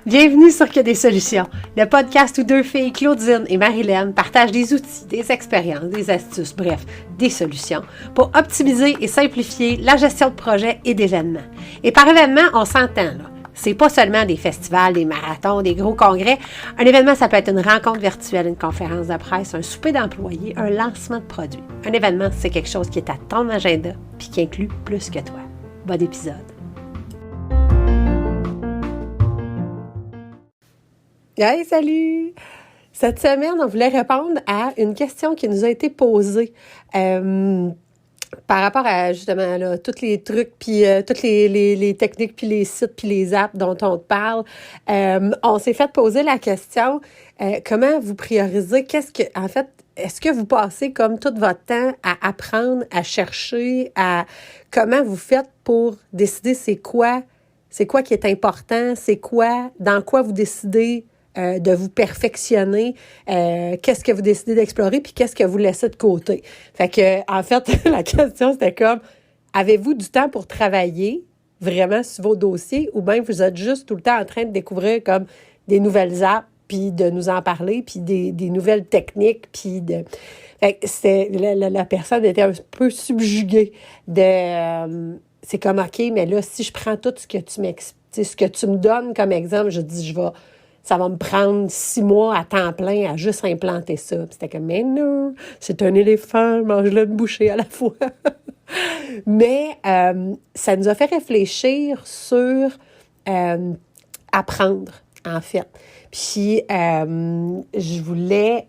Bienvenue sur Que des solutions, le podcast où deux filles, Claudine et Marilyn, partagent des outils, des expériences, des astuces, bref, des solutions pour optimiser et simplifier la gestion de projets et d'événements. Et par événement, on s'entend là. C'est pas seulement des festivals, des marathons, des gros congrès. Un événement, ça peut être une rencontre virtuelle, une conférence de presse, un souper d'employés, un lancement de produits. Un événement, c'est quelque chose qui est à ton agenda puis qui inclut plus que toi. Bon épisode. Hey, salut! Cette semaine, on voulait répondre à une question qui nous a été posée par rapport à, justement, là, tous les trucs, puis toutes les techniques, puis les sites, puis les apps dont on te parle. On s'est fait poser la question, comment vous priorisez? Est-ce que vous passez comme tout votre temps à apprendre, à chercher, comment vous faites pour décider c'est quoi qui est important, dans quoi vous décidez de vous perfectionner, qu'est-ce que vous décidez d'explorer, puis qu'est-ce que vous laissez de côté. Fait que, en fait, la question, c'était comme, avez-vous du temps pour travailler vraiment sur vos dossiers, ou bien vous êtes juste tout le temps en train de découvrir comme des nouvelles apps, puis de nous en parler, puis des nouvelles techniques, puis de... Fait que la personne était un peu subjuguée de... c'est comme, OK, mais là, si je prends tout ce que tu me donnes comme exemple, je dis, ça va me prendre 6 mois à temps plein à juste implanter ça. Puis c'était comme, mais non, c'est un éléphant, mange-le une bouchée à la fois. Mais ça nous a fait réfléchir sur apprendre, en fait. Puis, je voulais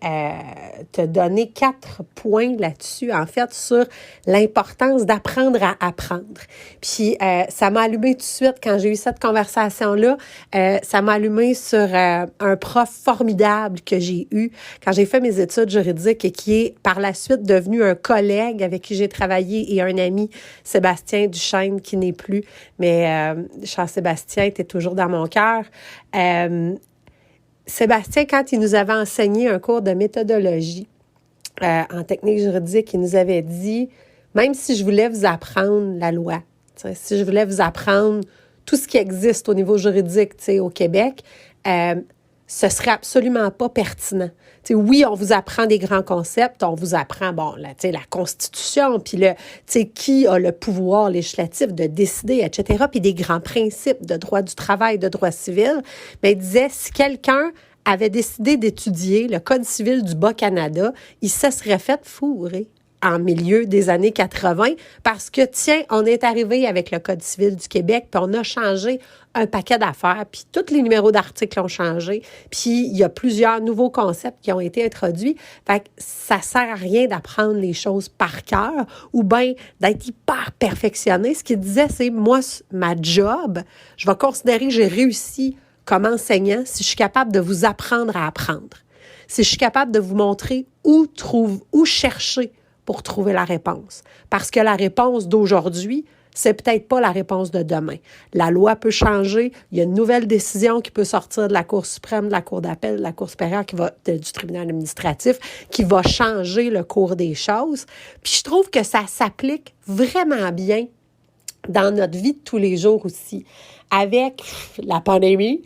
te donner 4 points là-dessus, en fait, sur l'importance d'apprendre à apprendre. Puis, ça m'a allumé tout de suite quand j'ai eu cette conversation-là. Ça m'a allumé sur un prof formidable que j'ai eu quand j'ai fait mes études juridiques et qui est par la suite devenu un collègue avec qui j'ai travaillé et un ami, Sébastien Duchesne, qui n'est plus. Mais cher Sébastien, tu es toujours dans mon cœur. Sébastien, quand il nous avait enseigné un cours de méthodologie en technique juridique, il nous avait dit, même si je voulais vous apprendre la loi, si je voulais vous apprendre tout ce qui existe au niveau juridique au Québec, ce serait absolument pas pertinent. Oui, on vous apprend des grands concepts, on vous apprend la Constitution, puis qui a le pouvoir législatif de décider, etc., puis des grands principes de droit du travail, de droit civil. Mais il disait, si quelqu'un avait décidé d'étudier le Code civil du Bas-Canada, il se serait fait fourrer en milieu des années 80 parce que, tiens, on est arrivé avec le Code civil du Québec, puis on a changé un paquet d'affaires, puis tous les numéros d'articles ont changé, puis il y a plusieurs nouveaux concepts qui ont été introduits. Fait que ça sert à rien d'apprendre les choses par cœur ou bien d'être hyper perfectionné. Ce qu'il disait, c'est, moi, ma job, je vais considérer que j'ai réussi comme enseignant si je suis capable de vous apprendre à apprendre. Si je suis capable de vous montrer où chercher pour trouver la réponse. Parce que la réponse d'aujourd'hui, c'est peut-être pas la réponse de demain. La loi peut changer. Il y a une nouvelle décision qui peut sortir de la Cour suprême, de la Cour d'appel, de la Cour supérieure, du tribunal administratif, qui va changer le cours des choses. Puis je trouve que ça s'applique vraiment bien dans notre vie de tous les jours aussi. Avec la pandémie,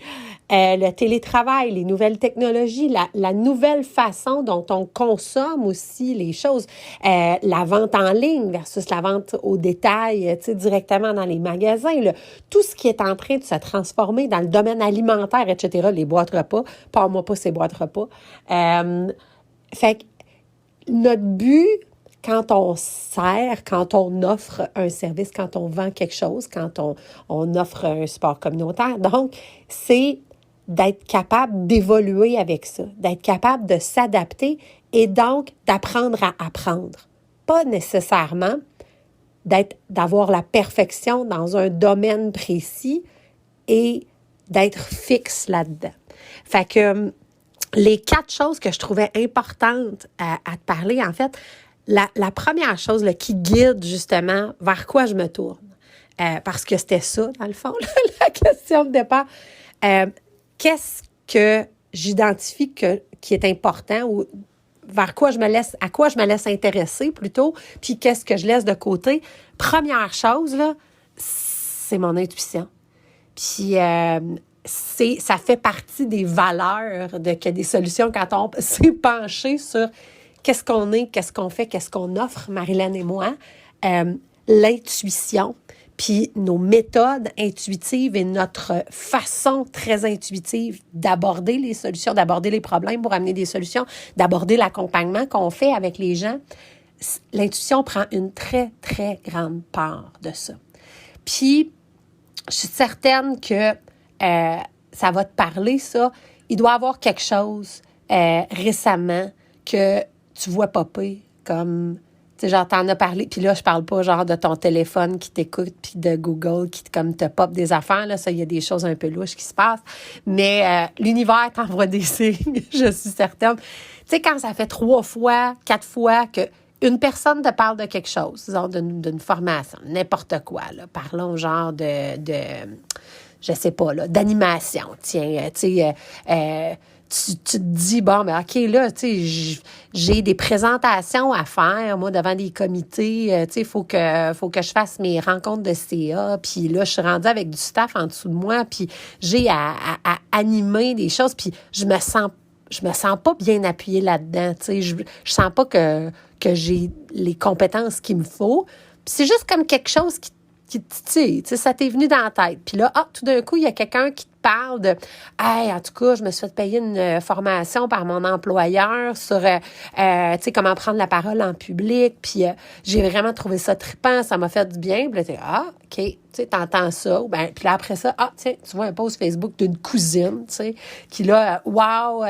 le télétravail, les nouvelles technologies, la nouvelle façon dont on consomme aussi les choses, la vente en ligne versus la vente au détail, directement dans les magasins, tout ce qui est en train de se transformer dans le domaine alimentaire, etc., les boîtes repas, parle-moi pas ces boîtes repas. Fait que notre but, quand on sert, quand on offre un service, quand on vend quelque chose, quand on offre un support communautaire, donc, c'est d'être capable d'évoluer avec ça, d'être capable de s'adapter et donc d'apprendre à apprendre. Pas nécessairement d'avoir la perfection dans un domaine précis et d'être fixe là-dedans. Fait que les 4 choses que je trouvais importantes à te parler, en fait, la première chose là, qui guide justement vers quoi je me tourne, parce que c'était ça, dans le fond, la question de départ. Qu'est-ce que j'identifie qui est important ou à quoi je me laisse intéresser plutôt, puis qu'est-ce que je laisse de côté. Première chose, là, c'est mon intuition. Puis ça fait partie des valeurs que des solutions quand on s'est penché sur qu'est-ce qu'on est, qu'est-ce qu'on fait, qu'est-ce qu'on offre, Marilyn et moi. L'intuition, puis nos méthodes intuitives et notre façon très intuitive d'aborder les solutions, d'aborder les problèmes pour amener des solutions, d'aborder l'accompagnement qu'on fait avec les gens. L'intuition prend une très, très grande part de ça. Puis, je suis certaine que ça va te parler, ça. Il doit y avoir quelque chose récemment que tu vois popper comme... Tu sais, genre, t'en as parlé, puis là, je parle pas genre de ton téléphone qui t'écoute, puis de Google qui comme te pop des affaires, là, ça, il y a des choses un peu louches qui se passent, mais l'univers t'envoie des signes, je suis certaine. Tu sais, quand ça fait 3 fois, 4 fois que une personne te parle de quelque chose, disons, d'une formation, n'importe quoi, là, parlons genre de je sais pas, là, d'animation, tiens, tu sais, tu te dis, bon, ben OK, là, tu sais, j'ai des présentations à faire, moi, devant des comités, tu sais, il faut que je fasse mes rencontres de CA, puis là, je suis rendue avec du staff en dessous de moi, puis j'ai à animer des choses, puis je me sens pas bien appuyée là-dedans, tu sais, je sens pas que j'ai les compétences qu'il me faut, puis c'est juste comme quelque chose qui tu sais, ça t'est venu dans la tête. Puis là, tout d'un coup, il y a quelqu'un qui te parle de « Hey, en tout cas, je me suis fait payer une formation par mon employeur sur, tu sais, comment prendre la parole en public. Puis j'ai vraiment trouvé ça trippant, ça m'a fait du bien. » Puis là, t'es « Ah, OK. » Tu sais, t'entends ça. Puis là, après ça, tiens, tu vois un post Facebook d'une cousine, tu sais, qui là, « Wow,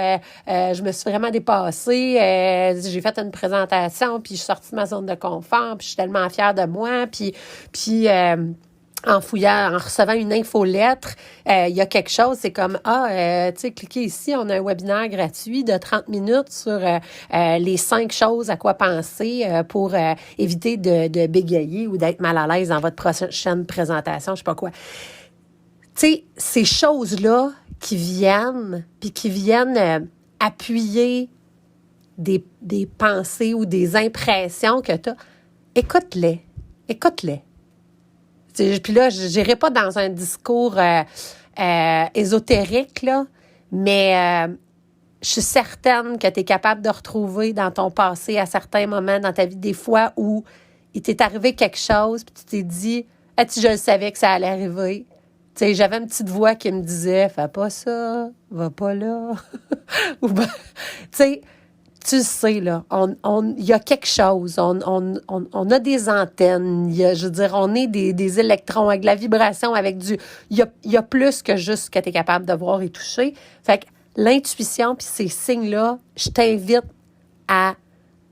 je me suis vraiment dépassée. J'ai fait une présentation, puis je suis sortie de ma zone de confort, puis je suis tellement fière de moi. » Puis en fouillant, en recevant une infolettre, il y a quelque chose, c'est comme, tu sais, cliquez ici, on a un webinaire gratuit de 30 minutes sur les 5 choses à quoi penser pour éviter de bégayer ou d'être mal à l'aise dans votre prochaine présentation, je sais pas quoi. Tu sais, ces choses-là qui viennent appuyer des pensées ou des impressions que tu as, écoute-les. Puis là, je n'irai pas dans un discours ésotérique, là, mais je suis certaine que tu es capable de retrouver dans ton passé, à certains moments dans ta vie, des fois où il t'est arrivé quelque chose, puis tu t'es dit, je le savais que ça allait arriver. Tu sais, j'avais une petite voix qui me disait, fais pas ça, va pas là. Ou tu sais, tu sais, là, il y a quelque chose, on a des antennes, je veux dire, on est des électrons avec de la vibration, avec il y a plus que juste ce que tu es capable de voir et toucher. Fait que l'intuition puis ces signes-là, je t'invite à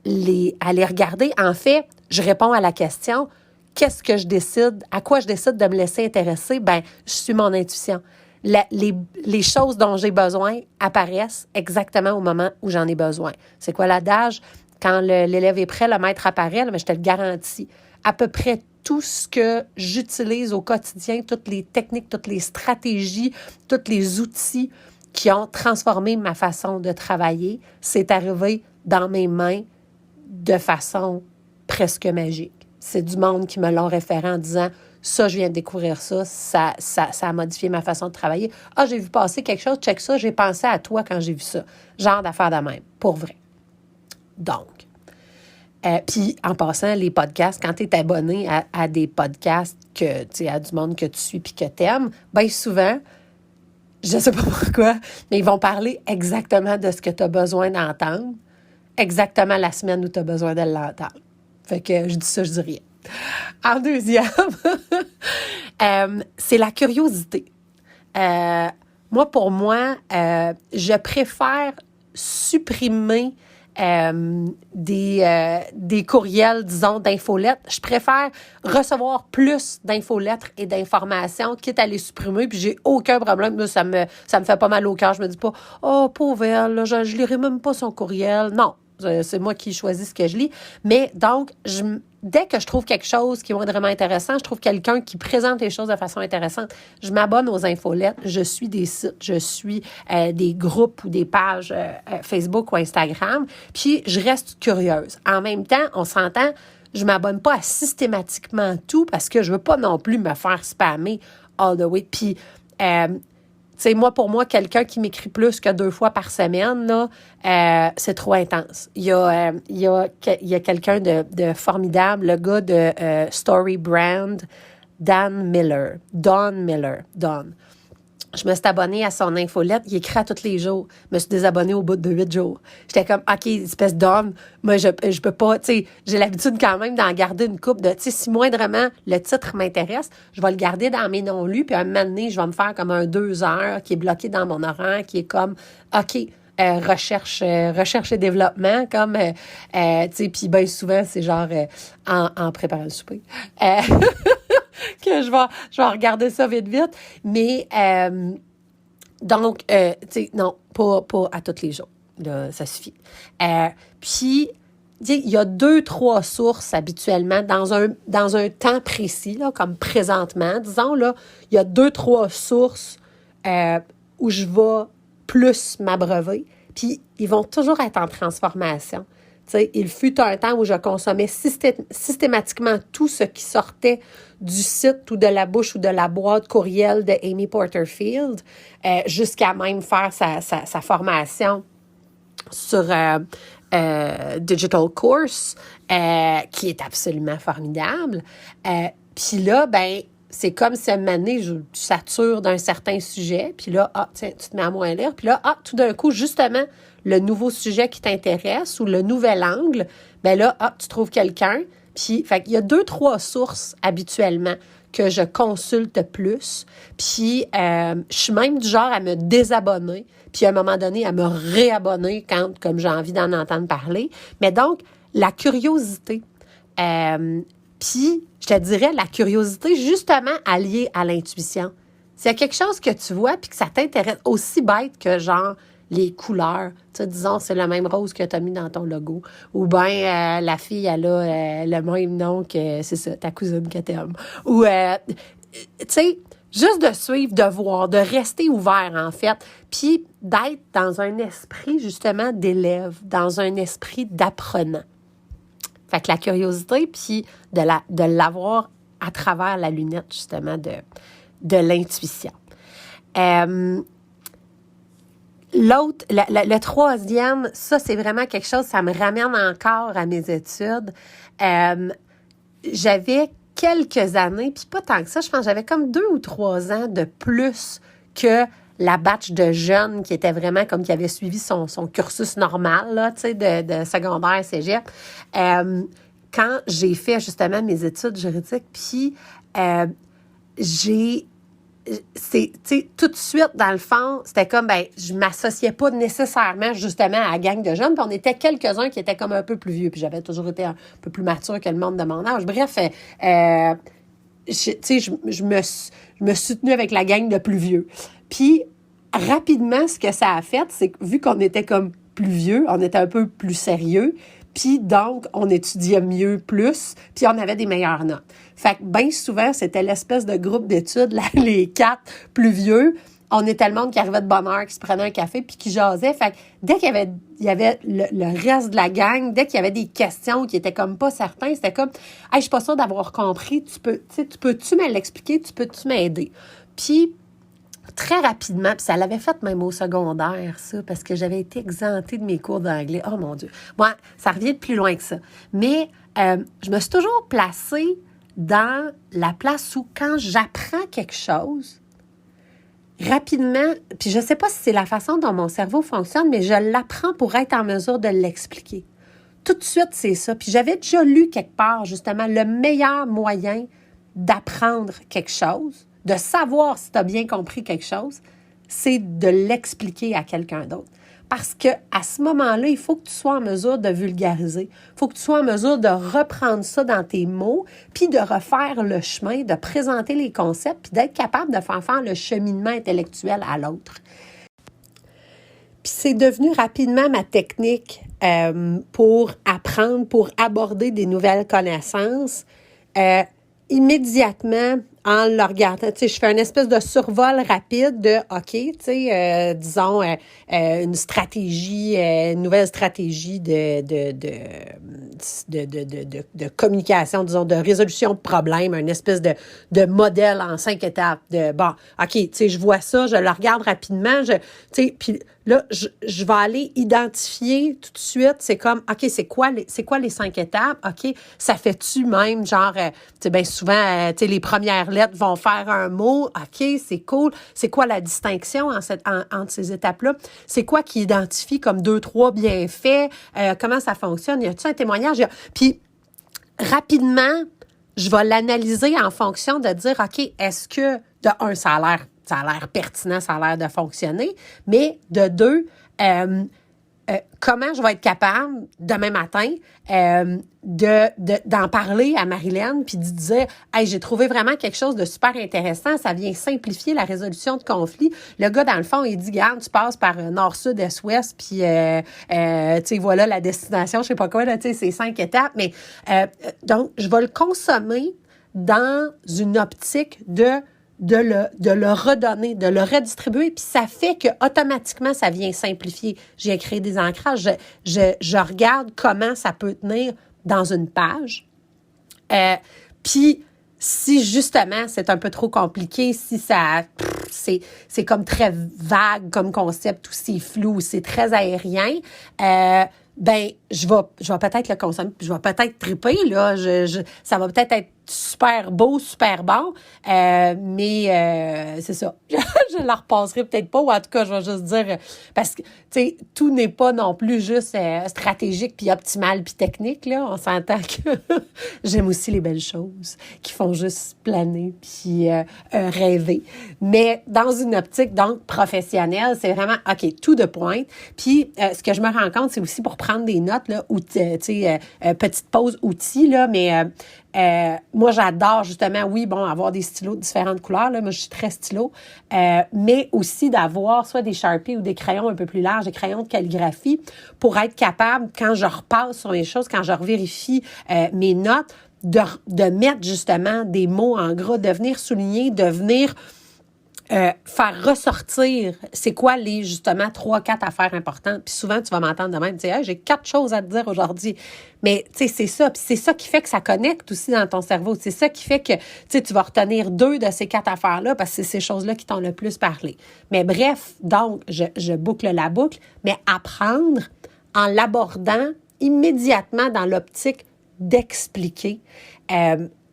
les regarder. En fait, je réponds à la question, qu'est-ce que je décide, à quoi je décide de me laisser intéresser? Ben, je suis mon intuition. Les choses dont j'ai besoin apparaissent exactement au moment où j'en ai besoin. C'est quoi l'adage? Quand l'élève est prêt, le maître apparaît, mais je te le garantis. À peu près tout ce que j'utilise au quotidien, toutes les techniques, toutes les stratégies, tous les outils qui ont transformé ma façon de travailler, c'est arrivé dans mes mains de façon presque magique. C'est du monde qui me l'ont référé en disant « Ça, je viens de découvrir ça a modifié ma façon de travailler. Ah, j'ai vu passer quelque chose, check ça, j'ai pensé à toi quand j'ai vu ça. » Genre d'affaire de même, pour vrai. Donc, puis en passant, les podcasts, quand tu es abonné à des podcasts que, tu sais, à du monde que tu suis puis que tu aimes, bien souvent, je sais pas pourquoi, mais ils vont parler exactement de ce que tu as besoin d'entendre, exactement la semaine où tu as besoin de l'entendre. Fait que je dis ça, je dis rien. En deuxième, c'est la curiosité. Pour moi, je préfère supprimer des courriels, disons, d'infolettres. Je préfère recevoir plus d'infolettres et d'informations, quitte à les supprimer, puis j'ai aucun problème. Là, ça me fait pas mal au cœur. Je me dis pas, oh, pauvre elle, là, je lirai même pas son courriel. Non. C'est moi qui choisis ce que je lis. Mais donc, dès que je trouve quelque chose qui va être vraiment intéressant, je trouve quelqu'un qui présente les choses de façon intéressante, je m'abonne aux infolettes, je suis des sites, je suis des groupes ou des pages Facebook ou Instagram, puis je reste curieuse. En même temps, on s'entend, je m'abonne pas à systématiquement tout parce que je veux pas non plus me faire spammer all the way. Puis, pour moi, quelqu'un qui m'écrit plus que 2 fois par semaine, là, c'est trop intense. Il y a quelqu'un de formidable, le gars de Story Brand, Don Miller. Je me suis abonnée à son infolette. Il écrit à tous les jours. Je me suis désabonnée au bout de 8 jours. J'étais comme, OK, espèce d'homme. Moi, je peux pas, j'ai l'habitude quand même d'en garder une couple de, si moindrement le titre m'intéresse, je vais le garder dans mes non-lus, puis à un moment donné, je vais me faire comme un 2 heures qui est bloqué dans mon horaire, qui est comme, OK, recherche et développement, comme, puis bien souvent, c'est genre en préparant le souper. Que je vais regarder ça vite. Mais, donc, non, pas à tous les jours. Là, ça suffit. Puis, il y a 2-3 sources habituellement dans un temps précis, là, comme présentement. Disons, là, il y a 2-3 sources où je vais plus m'abreuver. Puis, ils vont toujours être en transformation. Il fut un temps où je consommais systématiquement tout ce qui sortait du site ou de la bouche ou de la boîte courriel de Amy Porterfield, jusqu'à même faire sa formation sur Digital Course, qui est absolument formidable. Puis là, c'est comme si à un moment donné, je sature d'un certain sujet, puis là, tiens, tu te mets à moins lire, puis là, tout d'un coup, justement, le nouveau sujet qui t'intéresse ou le nouvel angle, là, tu trouves quelqu'un. Puis, fait qu'il y a 2-3 sources habituellement que je consulte plus. Puis, je suis même du genre à me désabonner, puis à un moment donné, à me réabonner quand, comme j'ai envie d'en entendre parler. Mais donc, la curiosité. Puis, je te dirais, la curiosité, justement, alliée à l'intuition. S'il y a quelque chose que tu vois puis que ça t'intéresse, aussi bête que genre les couleurs. Tu sais, disons, c'est le même rose que tu as mis dans ton logo. Ou bien la fille, elle a le même nom que, c'est ça, ta cousine que t'aimes. Ou, tu sais, juste de suivre, de voir, de rester ouvert, en fait. Puis d'être dans un esprit, justement, d'élève, dans un esprit d'apprenant. Fait que la curiosité, puis de l'avoir à travers la lunette, justement, de l'intuition. L'autre, le troisième, ça, c'est vraiment quelque chose, ça me ramène encore à mes études. J'avais quelques années, puis pas tant que ça, je pense que j'avais comme 2 ou 3 ans de plus que la batch de jeunes qui était vraiment comme qui avait suivi son cursus normal, là, tu sais, de secondaire, cégep. Quand j'ai fait justement mes études juridiques, puis tout de suite, dans le fond, c'était comme, je m'associais pas nécessairement justement à la gang de jeunes, puis on était quelques-uns qui étaient comme un peu plus vieux, puis j'avais toujours été un peu plus mature que le monde de mon âge. Bref, je me suis tenue avec la gang de plus vieux. Puis, rapidement, ce que ça a fait, c'est que vu qu'on était comme plus vieux, on était un peu plus sérieux, puis donc, on étudiait mieux plus, puis on avait des meilleures notes. Fait que bien souvent, c'était l'espèce de groupe d'études, là, les 4 plus vieux. On était le monde qui arrivait de bonne heure, qui se prenait un café, puis qui jasait. Fait que dès qu'il y avait le reste de la gang, dès qu'il y avait des questions qui étaient comme pas certains, c'était comme « Hey, je suis pas sûre d'avoir compris, tu peux-tu me l'expliquer, tu peux-tu m'aider? » Puis, très rapidement, puis ça l'avait fait même au secondaire, ça, parce que j'avais été exemptée de mes cours d'anglais. Oh mon Dieu! Moi, ça revient de plus loin que ça. Mais je me suis toujours placée dans la place où, quand j'apprends quelque chose, rapidement, puis je ne sais pas si c'est la façon dont mon cerveau fonctionne, mais je l'apprends pour être en mesure de l'expliquer. Tout de suite, c'est ça. Puis j'avais déjà lu quelque part, justement, le meilleur moyen d'apprendre quelque chose, de savoir si tu as bien compris quelque chose, c'est de l'expliquer à quelqu'un d'autre. Parce qu'à ce moment-là, il faut que tu sois en mesure de vulgariser. Il faut que tu sois en mesure de reprendre ça dans tes mots, puis de refaire le chemin, de présenter les concepts, puis d'être capable de faire le cheminement intellectuel à l'autre. Puis c'est devenu rapidement ma technique pour apprendre, pour aborder des nouvelles connaissances. Immédiatement, en le regardant, tu sais, je fais une espèce de survol rapide de, OK, tu sais, disons, une stratégie, une nouvelle stratégie de communication, disons, de résolution de problème, une espèce de modèle en 5 étapes. Bon, OK, tu sais, je vois ça, je le regarde rapidement, tu sais, puis là, je vais aller identifier tout de suite, c'est comme, OK, c'est quoi les 5 étapes? OK, ça fait-tu même, genre, tu sais, bien souvent, tu sais, les premières lettres vont faire un mot. OK, c'est cool. C'est quoi la distinction entre ces étapes-là? C'est quoi qui identifie comme 2, 3 bienfaits? Comment ça fonctionne? Y a-t-il un témoignage? Puis, rapidement, je vais l'analyser en fonction de dire, OK, est-ce que, de un, ça a l'air pertinent, ça a l'air de fonctionner, mais de deux, comment je vais être capable, demain matin, d'en parler à Marilyn, puis de dire, « Hey, j'ai trouvé vraiment quelque chose de super intéressant, ça vient simplifier la résolution de conflits. » Le gars, dans le fond, il dit, « Garde, tu passes par nord, sud, est, ouest, puis, tu sais, voilà la destination, je sais pas quoi, là, tu sais, c'est 5 étapes. » Mais, donc, je vais le consommer dans une optique de le redonner, de le redistribuer, puis ça fait que automatiquement ça vient simplifier. J'ai créé des ancrages, je regarde comment ça peut tenir dans une page. Puis si justement c'est un peu trop compliqué, si ça c'est comme très vague comme concept ou c'est flou, c'est très aérien, ben je vais peut-être le consommer, puis je vais peut-être triper là, ça va peut-être être super beau, super bon, mais c'est ça. Je la repasserai peut-être pas, ou en tout cas, je vais juste dire, parce que, tu sais, tout n'est pas non plus juste stratégique, puis optimal, puis technique, là. On s'entend que j'aime aussi les belles choses qui font juste planer, puis rêver. Mais dans une optique, donc, professionnelle, c'est vraiment, OK, tout de pointe. Puis, ce que je me rends compte, c'est aussi pour prendre des notes, là, ou, tu sais, petite pause outils, là, mais moi, j'adore justement, oui, bon, avoir des stylos de différentes couleurs. Là, moi, je suis très stylo. Mais aussi d'avoir soit des Sharpies ou des crayons un peu plus larges, des crayons de calligraphie, pour être capable, quand je repasse sur les choses, quand je revérifie mes notes, de mettre justement des mots en gras, de venir souligner, de venir faire ressortir c'est quoi les, justement, 3-4 affaires importantes. Puis souvent, tu vas m'entendre de même, tu sais, hey, j'ai 4 choses à te dire aujourd'hui. Mais, tu sais, c'est ça. Puis c'est ça qui fait que ça connecte aussi dans ton cerveau. C'est ça qui fait que, tu sais, tu vas retenir 2 de ces 4 affaires-là parce que c'est ces choses-là qui t'ont le plus parlé. Mais bref, donc, je boucle la boucle, mais apprendre en l'abordant immédiatement dans l'optique d'expliquer,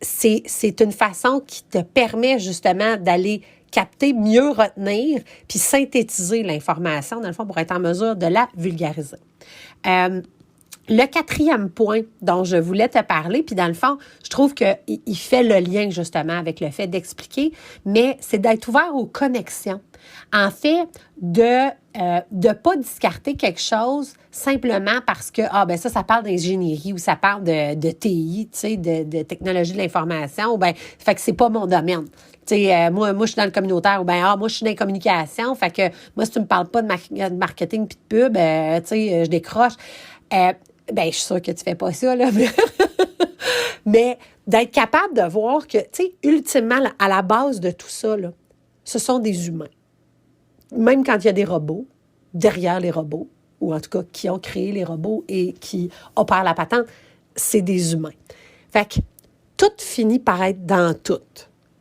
c'est une façon qui te permet justement d'aller capter, mieux retenir, puis synthétiser l'information, dans le fond, pour être en mesure de la vulgariser. Le 4e point dont je voulais te parler, puis dans le fond, je trouve qu'il fait le lien justement avec le fait d'expliquer, mais c'est d'être ouvert aux connexions. En fait, de pas discarter quelque chose simplement parce que, ça parle d'ingénierie ou ça parle de TI, tu sais, de technologie de l'information, ou bien, fait que c'est pas mon domaine. Tu sais, moi, je suis dans le communautaire, ou bien, moi, je suis dans la communication, fait que moi, si tu me parles pas de marketing puis de pub, tu sais, je décroche. Je suis sûre que tu fais pas ça, là. Mais d'être capable de voir que, tu sais, ultimement, à la base de tout ça, là, ce sont des humains. Même quand il y a des robots, derrière les robots, ou en tout cas qui ont créé les robots et qui opèrent la patente, c'est des humains. Fait que tout finit par être dans tout.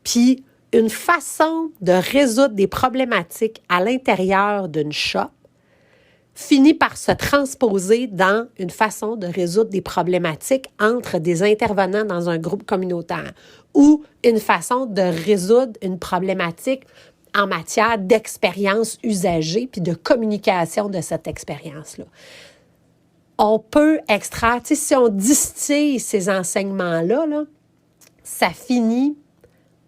Puis une façon de résoudre des problématiques à l'intérieur d'une shop finit par se transposer dans une façon de résoudre des problématiques entre des intervenants dans un groupe communautaire ou une façon de résoudre une problématique en matière d'expérience usagée puis de communication de cette expérience-là. On peut extraire, tu sais, si on distille ces enseignements-là, là, ça finit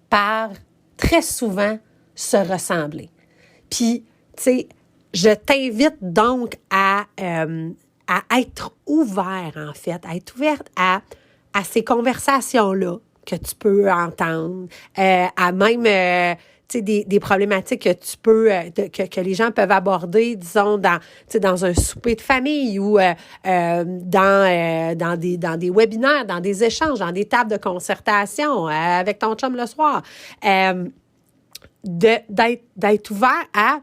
par très souvent se ressembler. Puis, tu sais, je t'invite donc à être ouvert, en fait, à être ouverte à ces conversations-là que tu peux entendre, à même, des problématiques que tu peux, que les gens peuvent aborder, disons, dans un souper de famille ou dans des webinaires, dans des échanges, dans des tables de concertation avec ton chum le soir. D'être ouvert à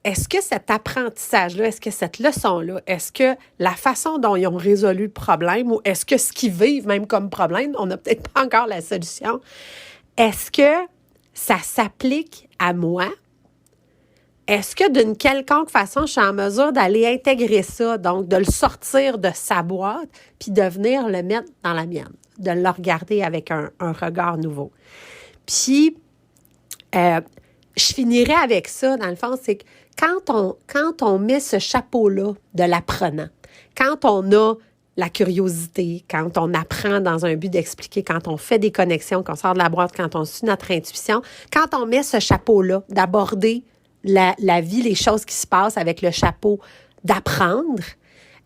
est-ce que cet apprentissage-là, est-ce que cette leçon-là, est-ce que la façon dont ils ont résolu le problème ou est-ce que ce qu'ils vivent même comme problème, on n'a peut-être pas encore la solution, est-ce que ça s'applique à moi? Est-ce que d'une quelconque façon, je suis en mesure d'aller intégrer ça, donc de le sortir de sa boîte puis de venir le mettre dans la mienne, de le regarder avec un regard nouveau? Puis, je finirai avec ça, dans le fond, c'est que quand on met ce chapeau-là de l'apprenant, quand on a la curiosité, quand on apprend dans un but d'expliquer, quand on fait des connexions, qu'on sort de la boîte, quand on suit notre intuition, quand on met ce chapeau-là d'aborder la vie, les choses qui se passent avec le chapeau d'apprendre,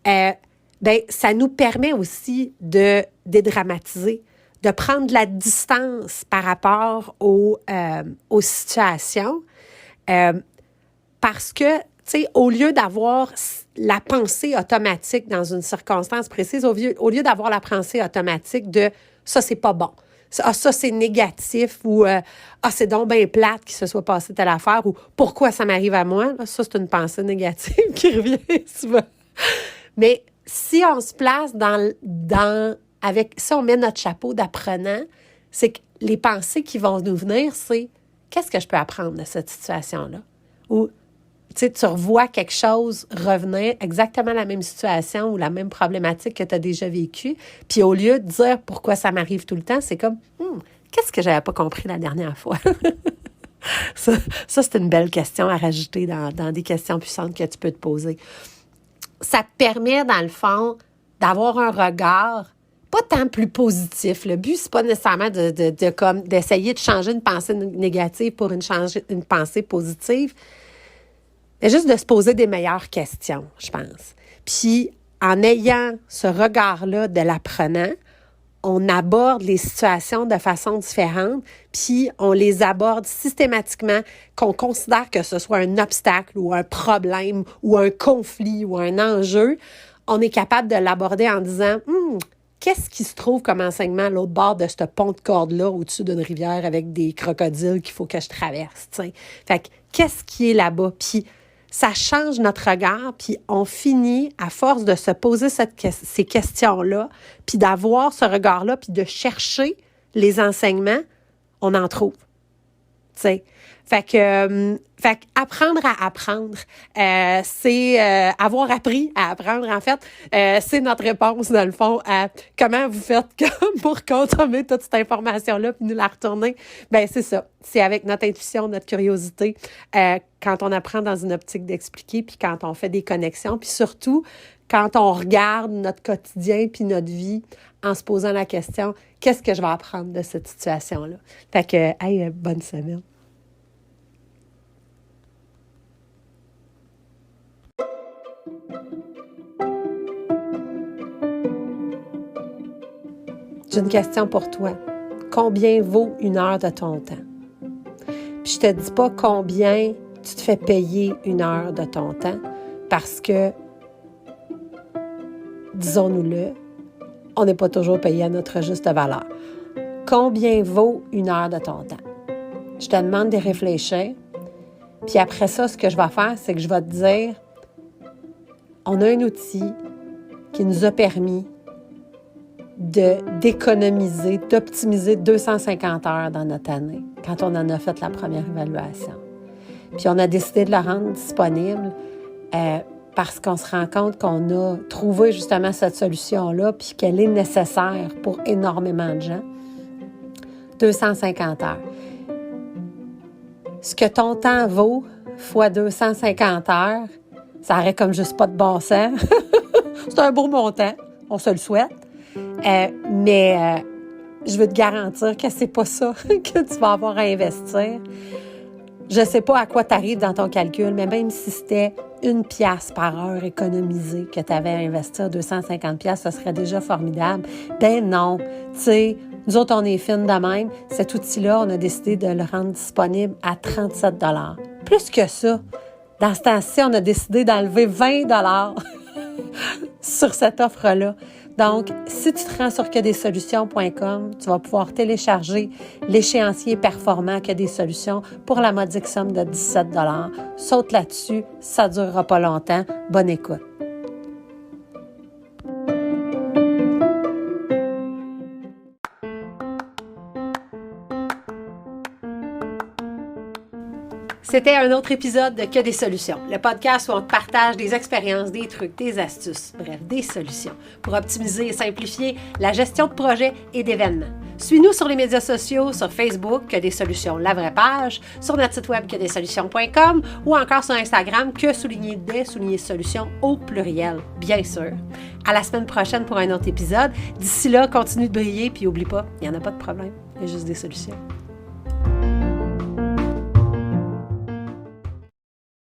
ça nous permet aussi de dédramatiser, de prendre de la distance par rapport aux situations. Parce que, tu sais, au lieu d'avoir la pensée automatique dans une circonstance précise, au lieu d'avoir la pensée automatique de « ça, c'est pas bon », ça, c'est négatif ou « c'est donc bien plate qu'il se soit passé telle affaire » ou « pourquoi ça m'arrive à moi », ça, c'est une pensée négative qui revient souvent. Mais si on se place si on met notre chapeau d'apprenant, c'est que les pensées qui vont nous venir, c'est « qu'est-ce que je peux apprendre de cette situation-là » ou tu revois quelque chose revenir, exactement la même situation ou la même problématique que tu as déjà vécue, puis au lieu de dire pourquoi ça m'arrive tout le temps, c'est comme qu'est-ce que j'avais pas compris la dernière fois? Ça, c'est une belle question à rajouter dans des questions puissantes que tu peux te poser. Ça te permet, dans le fond, d'avoir un regard pas tant plus positif. Le but, c'est pas nécessairement d'essayer de changer une pensée négative pour une pensée positive, mais juste de se poser des meilleures questions, je pense. Puis, en ayant ce regard-là de l'apprenant, on aborde les situations de façon différente, puis on les aborde systématiquement, qu'on considère que ce soit un obstacle ou un problème ou un conflit ou un enjeu, on est capable de l'aborder en disant « qu'est-ce qui se trouve comme enseignement à l'autre bord de ce pont de corde-là au-dessus d'une rivière avec des crocodiles qu'il faut que je traverse? » t'sais. Fait que qu'est-ce qui est là-bas? Puis ça change notre regard, puis on finit, à force de se poser ces questions-là, puis d'avoir ce regard-là, puis de chercher les enseignements, on en trouve. Tu sais. Fait que apprendre à apprendre, c'est avoir appris à apprendre, en fait. C'est notre réponse, dans le fond, à comment vous faites pour consommer toute cette information-là puis nous la retourner. Ben c'est ça. C'est avec notre intuition, notre curiosité, quand on apprend dans une optique d'expliquer, puis quand on fait des connexions, puis surtout, quand on regarde notre quotidien puis notre vie en se posant la question, qu'est-ce que je vais apprendre de cette situation-là? Fait que, bonne semaine. J'ai une question pour toi. Combien vaut une heure de ton temps? Puis je te dis pas combien tu te fais payer une heure de ton temps parce que, disons-nous-le, on n'est pas toujours payé à notre juste valeur. Combien vaut une heure de ton temps? Je te demande de réfléchir. Puis après ça, ce que je vais faire, c'est que je vais te dire, on a un outil qui nous a permis d'économiser, d'optimiser 250 heures dans notre année quand on en a fait la première évaluation. Puis on a décidé de le rendre disponible parce qu'on se rend compte qu'on a trouvé justement cette solution-là puis qu'elle est nécessaire pour énormément de gens. 250 heures. Ce que ton temps vaut fois 250 heures, ça aurait comme juste pas de bon sens. C'est un beau montant, on se le souhaite. Mais je veux te garantir que c'est pas ça que tu vas avoir à investir. Je sais pas à quoi tu arrives dans ton calcul, mais même si c'était 1 pièce par heure économisée que tu avais à investir 250 pièces, ce serait déjà formidable. Ben non, tu sais, Nous autres, on est fines de même. Cet outil-là, on a décidé de le rendre disponible à 37 $. Plus que ça, dans ce temps-ci, on a décidé d'enlever 20 $ sur cette offre-là. Donc, si tu te rends sur quedessolutions.com, tu vas pouvoir télécharger l'échéancier performant Que des solutions pour la modique somme de 17 $. Saute là-dessus, ça ne durera pas longtemps. Bonne écoute. C'était un autre épisode de Que des solutions, le podcast où on te partage des expériences, des trucs, des astuces, bref, des solutions pour optimiser et simplifier la gestion de projets et d'événements. Suis-nous sur les médias sociaux, sur Facebook, Que des solutions, la vraie page, sur notre site web quedessolutions.com ou encore sur Instagram, que_des_solutions au pluriel, bien sûr. À la semaine prochaine pour un autre épisode. D'ici là, continue de briller puis oublie pas, il n'y en a pas de problème, il y a juste des solutions.